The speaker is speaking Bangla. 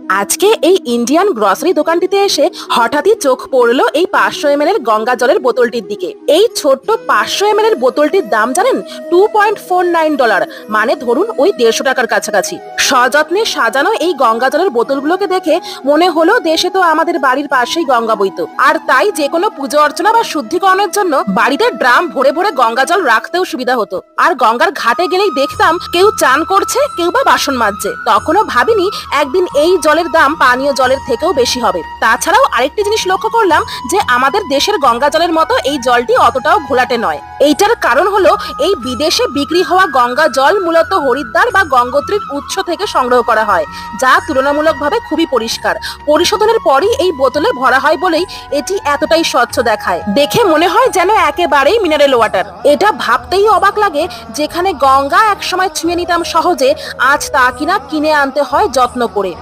আজকে এই ইন্ডিয়ান গ্রসারি দোকানটিতে এসে হঠাৎই চোখ পড়লো এই 500 ml এর গঙ্গা জলের বোতলটির দিকে। এই ছোট্ট 500 ml এর বোতলটির দাম জানেন $2.49, মানে ধরুন ওই 150 টাকার কাছাকাছি। সযত্নে সাজানো এই গঙ্গা জলের বোতলগুলোকে দেখে মনে হলো দেশে তো আমাদের বাড়ির পাশেই গঙ্গা বইতো, আর তাই যে কোনো পুজো অর্চনা বা শুদ্ধিকরণের জন্য বাড়িতে ড্রাম ভরে ভরে গঙ্গা জল রাখতেও সুবিধা হতো। আর গঙ্গার ঘাটে গেলেই দেখতাম কেউ চান করছে, কেউ বা বাসন মাজছে। তখনও ভাবিনি একদিন এই জলের দাম পানীয় জলের থেকেও বেশি হবে। তাছাড়াও আরেকটি জিনিস লক্ষ্য করলাম যে আমাদের দেশের গঙ্গা জলের মতো এই জলটি অতটাও ঘোলাটে নয়। এইটার কারণ হলো এই বিদেশে বিক্রি হওয়া গঙ্গা জল মূলত হরিদ্বার বা গঙ্গোত্রীর উৎস থেকে সংগ্রহ করা হয়, যা তুলনামূলকভাবে খুবই পরিষ্কার। পরিশোধনের পরই এই বোতলে ভরা হয় বলেই এটি এতটাই স্বচ্ছ দেখায়। দেখে মনে হয় যেন একেবারেই মিনারেল ওয়াটার। এটা ভাবতেই অবাক লাগে, যেখানে গঙ্গা একসময় ছুঁয়ে নিতাম সহজে, আজ তা কিনা কিনে আনতে হয় যত্ন করে।